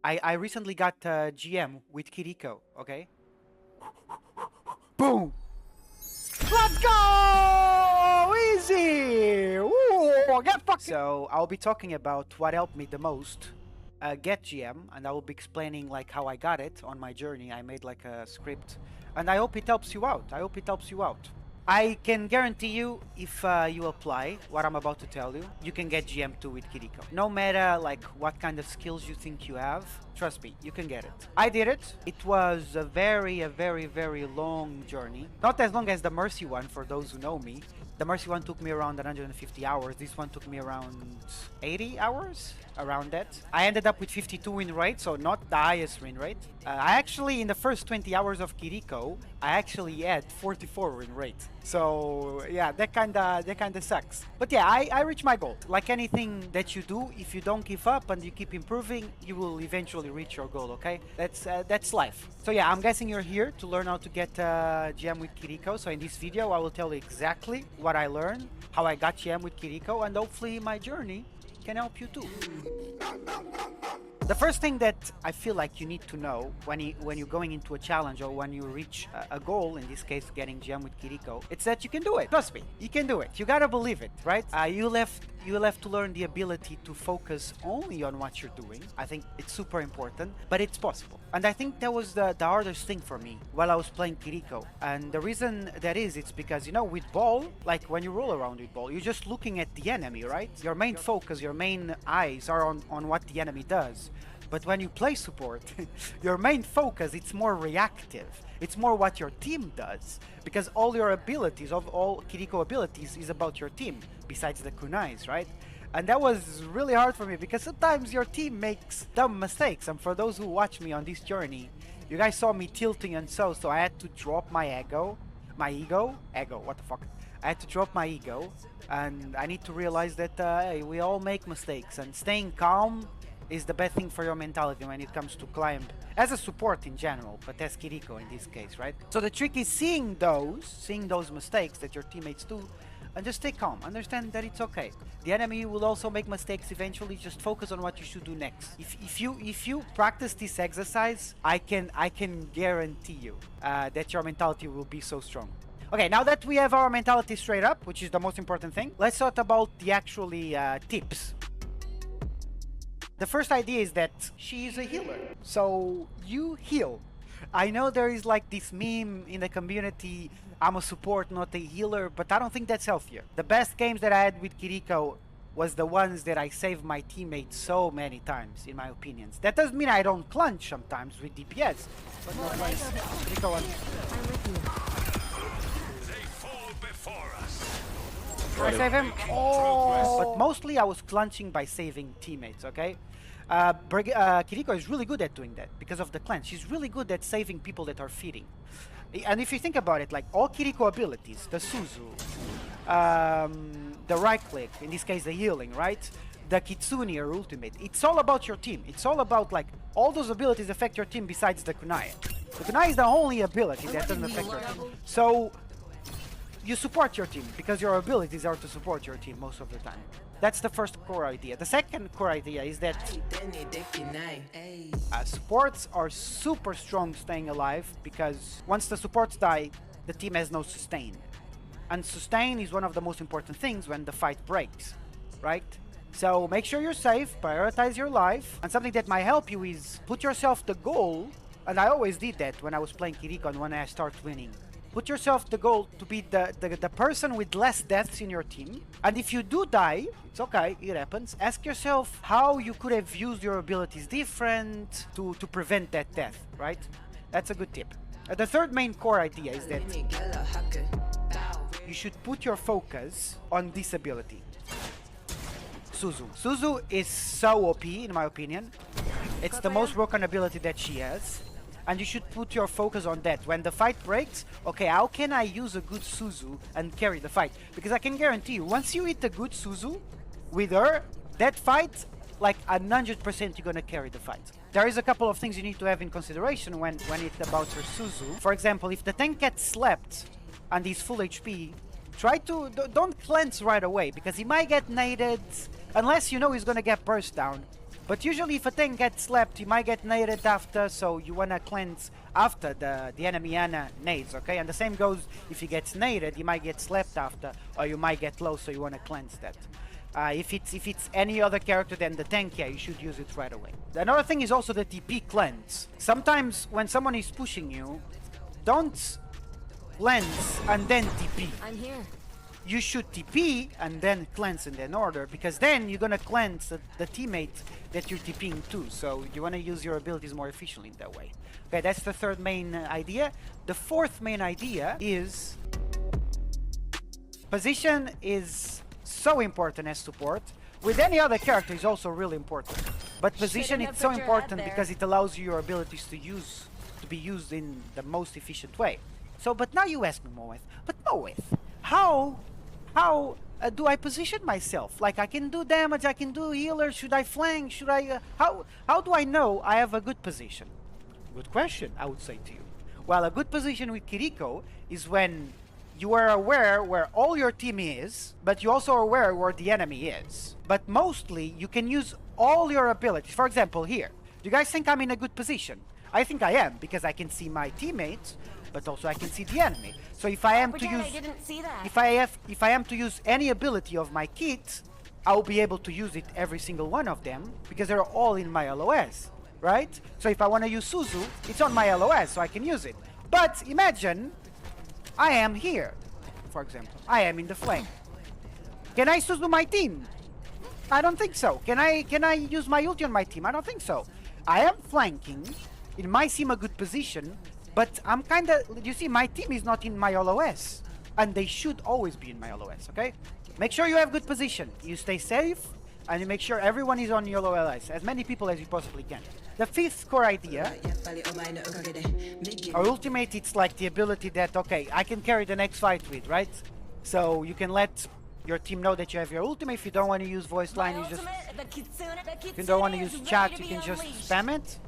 I recently got GM with Kiriko, okay? Boom! Let's go! Easy! Ooh, get fucking... So, I'll be talking about what helped me the most get GM, and I will be explaining like how I got it on my journey. I made like a script, and I hope it helps you out. I hope it helps you out. I can guarantee you, if you apply what I'm about to tell you, you can get GM2 with Kiriko. No matter like what kind of skills you think you have, trust me, you can get it. I did it. It was a very long journey. Not as long as the Mercy one, for those who know me. The Mercy one took me around 150 hours. This one took me around 80 hours, around that. I ended up with 52 win rate, so not the highest win rate. I actually, in the first 20 hours of Kiriko, I actually had 44 win rate. So yeah, that kinda sucks. But yeah, I reached my goal. Like anything that you do, if you don't give up and you keep improving, you will eventually reach your goal. Okay, that's life. So yeah, I'm guessing you're here to learn how to get GM with Kiriko. So in this video, I will tell you exactly what I learned, how I got GM with Kiriko, and hopefully my journey can help you too. The first thing that I feel like you need to know when you're going into a challenge or when you reach a goal, in this case getting GM with Kiriko, it's that you can do it. Trust me, you can do it. You gotta believe it, right? You'll have to learn the ability to focus only on what you're doing. I think it's super important, but it's possible. And I think that was the hardest thing for me while I was playing Kiriko. And the reason that is, it's because, you know, with ball, like when you roll around with ball, you're just looking at the enemy, right? Your main focus, your main eyes are on what the enemy does. But when you play support, your main focus, it's more reactive. It's more what your team does. Because all your abilities, of all Kiriko abilities, is about your team, besides the kunais, right? And that was really hard for me, because sometimes your team makes dumb mistakes. And for those who watch me on this journey, you guys saw me tilting and so I had to drop my ego, what the fuck? I had to drop my ego, and I need to realize that hey, we all make mistakes, and staying calm is the best thing for your mentality when it comes to climb as a support in general, but as Kiriko in this case, right? So the trick is seeing those mistakes that your teammates do, and just stay calm. Understand that it's okay. The enemy will also make mistakes eventually. Just focus on what you should do next. If you practice this exercise, I can guarantee you that your mentality will be so strong. Okay, now that we have our mentality straight up, which is the most important thing, let's talk about the actually tips. The first idea is that she is a healer, so you heal. I know there is like this meme in the community, I'm a support, not a healer, but I don't think that's healthier. The best games that I had with Kiriko was the ones that I saved my teammates so many times, in my opinions. That doesn't mean I don't clutch sometimes with DPS, but not like Kiriko one. They fall before us. I save him? Oh! But mostly I was clutching by saving teammates, okay? Kiriko is really good at doing that because of the cleanse. She's really good at saving people that are feeding. And if you think about it, like all Kiriko abilities, the Suzu, the right click, in this case the healing, right? The Kitsune or ultimate, it's all about your team. It's all about like, all those abilities affect your team besides the kunai. The kunai is the only ability that doesn't affect your team. So, you support your team because your abilities are to support your team most of the time. That's the first core idea. The second core idea is that supports are super strong staying alive, because once the supports die, the team has no sustain. And sustain is one of the most important things when the fight breaks, right? So make sure you're safe, prioritize your life, and something that might help you is put yourself the goal, and I always did that when I was playing Kiriko and when I started winning. Put yourself the goal to be the person with less deaths in your team. And if you do die, it's okay, it happens. Ask yourself how you could have used your abilities different to prevent that death, right? That's a good tip. The third main core idea is that you should put your focus on this ability. Suzu. Suzu is so OP in my opinion. It's the most broken ability that she has. And you should put your focus on that. When the fight breaks, okay, how can I use a good Suzu and carry the fight? Because I can guarantee you, once you hit a good Suzu with her, that fight, like 100% you're gonna carry the fight. There is a couple of things you need to have in consideration when it's about your Suzu. For example, if the tank gets slapped and he's full HP, don't cleanse right away, because he might get naded, unless you know he's gonna get burst down. But usually if a tank gets slapped, you might get naded after, so you wanna cleanse after the enemy Ana nades, okay? And the same goes if he gets naded, you might get slapped after, or you might get low, so you wanna cleanse that. If it's any other character than the tank, yeah, you should use it right away. Another thing is also the TP cleanse. Sometimes when someone is pushing you, don't cleanse and then TP. I'm here. You should TP and then cleanse in that order, because then you're gonna cleanse the teammate that you're TPing to. So you wanna use your abilities more efficiently in that way. Okay, that's the third main idea. The fourth main idea is position is so important as support. With any other character is also really important. But position is so important because it allows you your abilities to be used in the most efficient way. So, but now you ask me, Moreweth, but Moreweth, how do I position myself? Like, I can do damage, I can do healer, should I flank, should I... how do I know I have a good position? Good question, I would say to you. Well, a good position with Kiriko is when you are aware where all your team is, but you also are aware where the enemy is. But mostly, you can use all your abilities. For example, here. Do you guys think I'm in a good position? I think I am, because I can see my teammates, but also I can see the enemy. So if I am to use, if I am to use any ability of my kit, I'll be able to use it every single one of them because they're all in my LOS, right? So if I want to use Suzu, it's on my LOS, so I can use it. But imagine I am here, for example. I am in the flank. Can I Suzu my team? I don't think so. Can I use my ulti on my team? I don't think so. I am flanking. It might seem a good position, but I'm kind of, you see, my team is not in my LOS, and they should always be in my LOS, okay? Make sure you have good position. You stay safe, and you make sure everyone is on your LOS, as many people as you possibly can. The fifth core idea, our ultimate, it's like the ability that, okay, I can carry the next fight with, right? So you can let your team know that you have your ultimate. If you don't want to use voice line, you just, if you don't want to use chat, you can just spam it.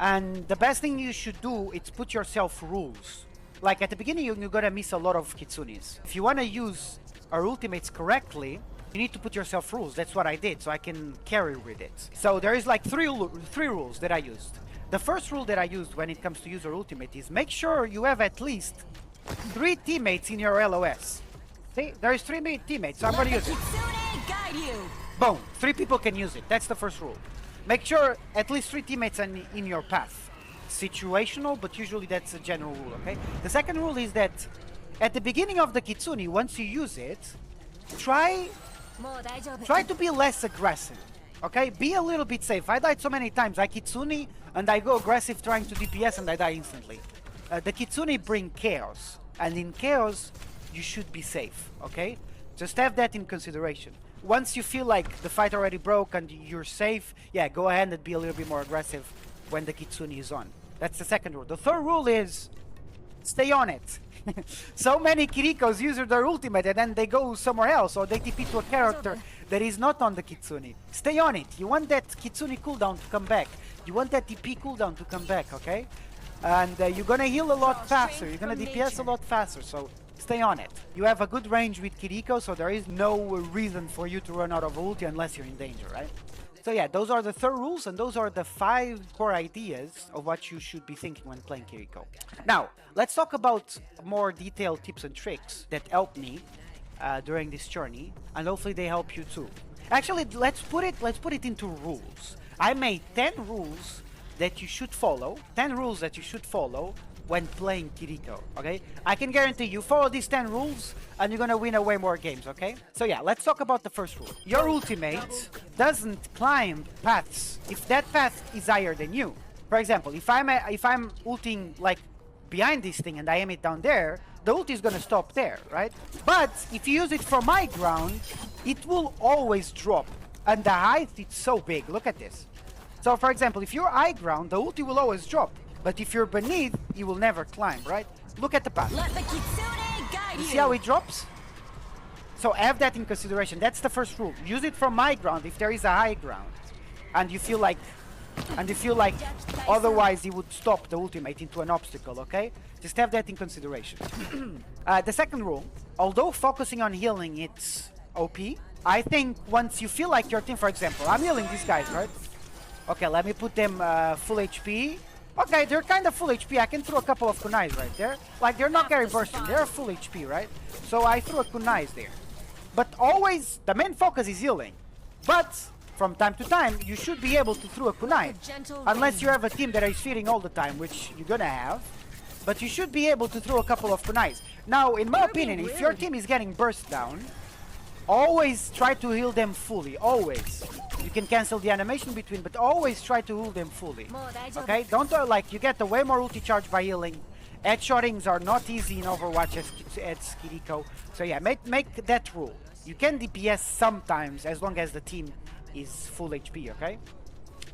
And the best thing you should do is put yourself rules. Like at the beginning, you're gonna miss a lot of kitsunes. If you wanna use our ultimates correctly, you need to put yourself rules. That's what I did, so I can carry with it. So there is like three rules that I used. The first rule that I used when it comes to use our ultimate is make sure you have at least 3 teammates in your LOS. See, there is 3 teammates, so I'm gonna use it. Boom, 3 people can use it. That's the first rule. Make sure at least 3 teammates are in your path. Situational, but usually that's a general rule, okay? The second rule is that at the beginning of the Kitsune, once you use it, try to be less aggressive, okay? Be a little bit safe. I died so many times. I Kitsune and I go aggressive trying to DPS and I die instantly. The Kitsune bring chaos, and in chaos, you should be safe, okay? Just have that in consideration. Once you feel like the fight already broke and you're safe, yeah, go ahead and be a little bit more aggressive when the Kitsune is on. That's the second rule. The third rule is stay on it. So many Kirikos use their ultimate and then they go somewhere else, or they TP to a character that is not on the Kitsune. Stay on it. You want that Kitsune cooldown to come back. You want that TP cooldown to come back, okay? And you're gonna heal a lot faster. You're gonna DPS a lot faster, so stay on it. You have a good range with Kiriko, so there is no reason for you to run out of ulti unless you're in danger, right? So yeah, those are the 3 rules, and those are the 5 core ideas of what you should be thinking when playing Kiriko. Now, let's talk about more detailed tips and tricks that helped me during this journey, and hopefully they help you too. Actually, let's put it into rules. I made 10 rules that you should follow, 10 rules that you should follow when playing Kiriko, okay? I can guarantee you follow these 10 rules and you're gonna win way more games, okay? So yeah, let's talk about the first rule. Your ultimate doesn't climb paths if that path is higher than you. For example, if I'm ulting like behind this thing and I aim it down there, the ult is gonna stop there, right? But if you use it from high ground, it will always drop. And the height is so big, look at this. So for example, if you're high ground, the ulti will always drop. But if you're beneath, you will never climb, right? Look at the path. Let the Kitsune guide you see how it drops? So have that in consideration. That's the first rule. Use it from high ground if there is a high ground. And you feel like otherwise it would stop the ultimate into an obstacle, okay? Just have that in consideration. The second rule, although focusing on healing it's OP, I think once you feel like your team, for example, I'm healing these guys, right? Okay, let me put them full HP. Okay, they're kind of full HP. I can throw a couple of kunais right there. Like, they're not carry bursting. They're full HP, right? So I threw a kunais there. But always, the main focus is healing. But from time to time, you should be able to throw a kunai. Unless you have a team that is feeding all the time, which you're gonna have. But you should be able to throw a couple of kunais. Now, in my opinion, if your team is getting burst down, always try to heal them fully. Always. You can cancel the animation between, but always try to heal them fully. Okay? Don't like, you get way more ulti charge by healing. Headshotings are not easy in Overwatch as Kiriko. So yeah, make that rule. You can DPS sometimes as long as the team is full HP, okay?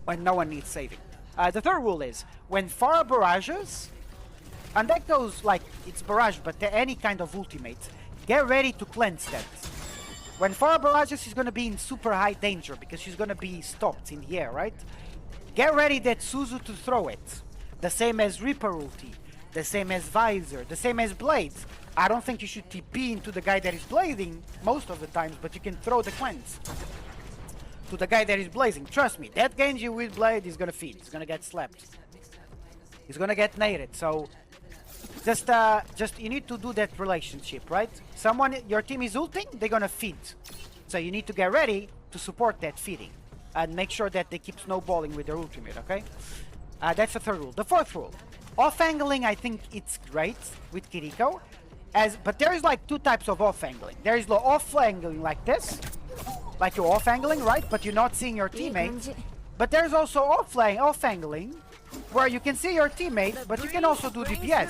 When no one needs saving. The third rule is, when Pharah barrages, and that goes like, it's barrage, but any kind of ultimate, get ready to cleanse that. When Pharah barrages, she's gonna be in super high danger because she's gonna be stopped in the air, right? Get ready that Suzu to throw it. The same as Reaper ulti, the same as Visor, the same as Blades. I don't think you should TP into the guy that is blading most of the times, but you can throw the cleanse to the guy that is blazing. Trust me, that Genji with Blade is gonna feed. He's gonna get slapped. He's gonna get naded. So just you need to do that relationship, right? Your team is ulting, they're gonna feed. So you need to get ready to support that feeding and make sure that they keep snowballing with their ultimate, okay? That's the third rule. The fourth rule, off angling. I think it's great with Kiriko, but there is like two types of off angling. There is the off angling like this, like you're off angling, right? But you're not seeing your teammate. But there's also off angling, where you can see your teammate, but you can also do DPS.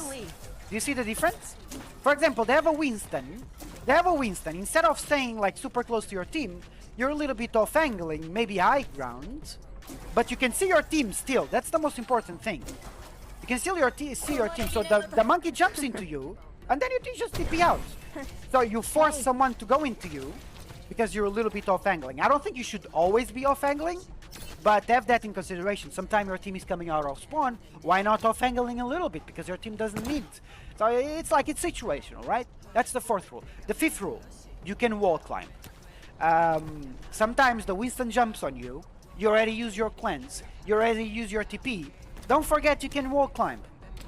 Do you see the difference? For example, they have a Winston. Instead of staying like super close to your team, you're a little bit off angling, maybe high ground, but you can see your team still. That's the most important thing. You can still see your team. So the monkey jumps into you, and then you just TP out. So you force someone to go into you because you're a little bit off angling. I don't think you should always be off angling, but have that in consideration. Sometimes your team is coming out of spawn. Why not off angling a little bit? Because your team doesn't need. So it's like, it's situational, right? That's the fourth rule. The fifth rule, you can wall climb. Sometimes the Winston jumps on you. You already use your cleanse. You already use your TP. Don't forget you can wall climb.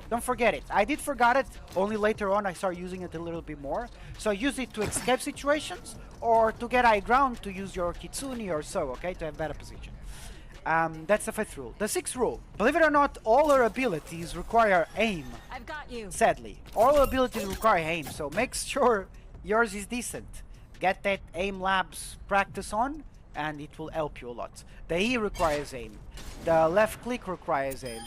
Don't forget it. I did forget it. Only later on I started using it a little bit more. So use it to escape situations or to get high ground, to use your Kitsune or so, okay? To have better position. That's the fifth rule. The sixth rule. Believe it or not, all our abilities require aim. I've got you. Sadly. All abilities require aim, so make sure yours is decent. Get that aim labs practice on, and it will help you a lot. The E requires aim. The left click requires aim.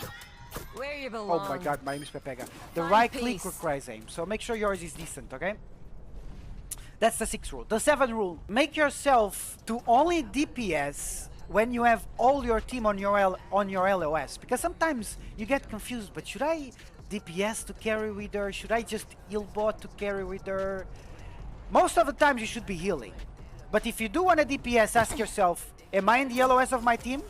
Where you belong. Oh my god, my name is Pepega. The right click requires aim, so make sure yours is decent, okay? That's the sixth rule. The seventh rule. Make yourself to only DPS when you have all your team on your LOS, because sometimes you get confused, but should I DPS to carry with her? Should I just heal bot to carry with her? Most of the times you should be healing, but if you do want to DPS, ask yourself, am I in the LOS of my team?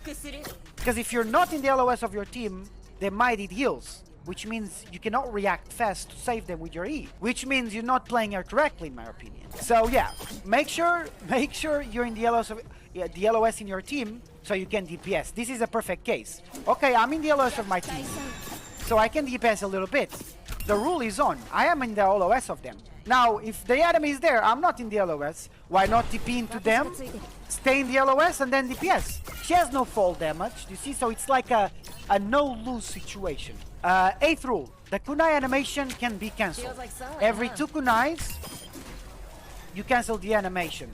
Because if you're not in the LOS of your team, they might need heals, which means you cannot react fast to save them with your E, which means you're not playing her correctly, in my opinion. So yeah, make sure you're in the LOS in your team, so you can DPS. This is a perfect case. Okay, I'm in the LOS of my team, so I can DPS a little bit. The rule is on. I am in the LOS of them. Now, if the enemy is there, I'm not in the LOS. Why not TP into them, stay in the LOS, and then DPS? She has no fall damage, you see, so it's like a no-lose situation. Eighth rule. The kunai animation can be cancelled. Every 2 kunais, you cancel the animation.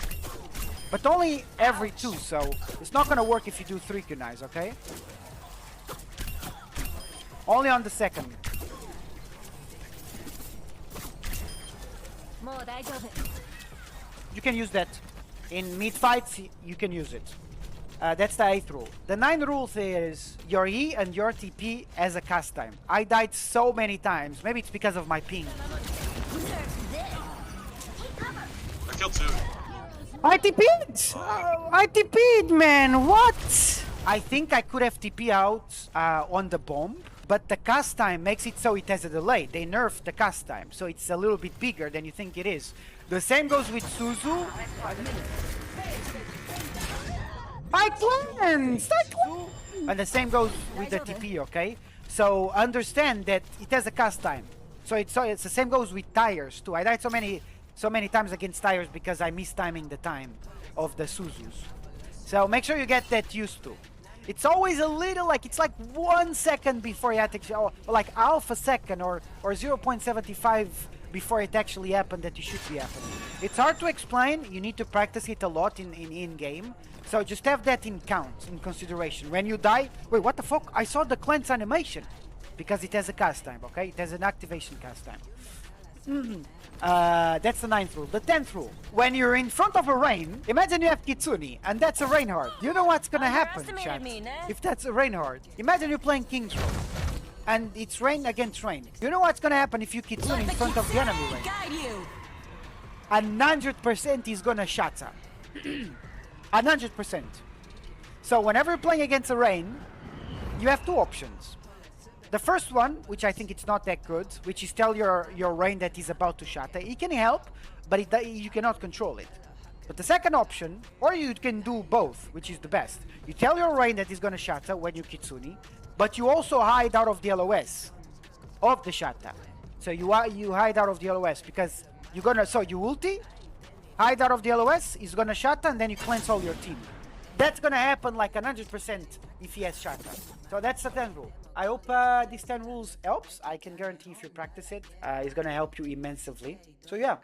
But only every 2, so it's not gonna work if you do 3 kunais, okay? Only on the second. You can use that. In mid-fights, you can use it. That's the 8th rule. The 9th rule is your E and your TP as a cast time. I died so many times. Maybe it's because of my ping. I killed 2. I TP'd! I TP'd, man! What? I think I could have TP out on the bomb, but the cast time makes it so it has a delay. They nerfed the cast time, so it's a little bit bigger than you think it is. The same goes with Suzu. I cleansed! And the same goes with the TP, okay? So understand that it has a cast time. So it's the same goes with tires too. I died so many times against tires because I mistiming the time of the Suzus. So make sure you get that used to. It's always a little like, it's like 1 second before you actually, or like half a second or 0.75 before it actually happened that you should be happening. It's hard to explain. You need to practice it a lot in game. So just have that in consideration. When you die, wait, what the fuck? I saw the cleanse animation because it has a cast time, okay? It has an activation cast time. That's the 9th rule. The 10th rule. When you're in front of a rain, imagine you have Kitsune, and that's a Reinhardt. You know what's gonna happen, chat? If that's a Reinhardt. Imagine you're playing King's Row, and it's rain against rain. You know what's gonna happen if you Kitsune in front of the enemy rain? 100% is gonna shatter. 100%. So whenever you're playing against a rain, you have two options. The first one, which I think it's not that good, which is tell your rain that he's about to shatter. It can help, but you cannot control it. But the second option, or you can do both, which is the best. You tell your rain that he's gonna shatter when you Kitsune, but you also hide out of the LOS of the shatter. So you hide out of the LOS because you're gonna, so you ulti, hide out of the LOS, he's gonna shatter, and then you cleanse all your team. That's gonna happen like 100% if he has shatter. So that's the 10 rule. I hope these 10 rules helps. I can guarantee if you practice it, it's gonna help you immensely. So yeah,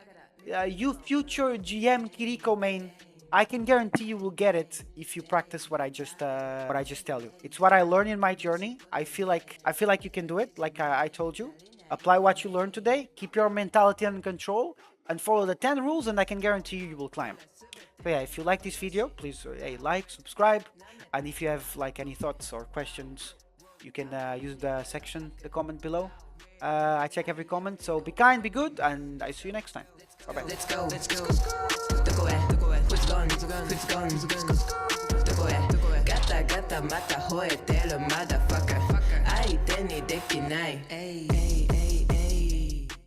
you future GM Kiriko main, I can guarantee you will get it if you practice what I just tell you. It's what I learned in my journey. I feel like you can do it. Like I told you, apply what you learned today. Keep your mentality under control and follow the 10 rules, and I can guarantee you will climb. But yeah, if you like this video, please like, subscribe, and if you have like any thoughts or questions, you can use the comment below. I check every comment, so be kind, be good, and I see you next time. Bye bye. Let's go. Put guns. Gata, mata, joder, motherfucker. Ay, tenis de kinai.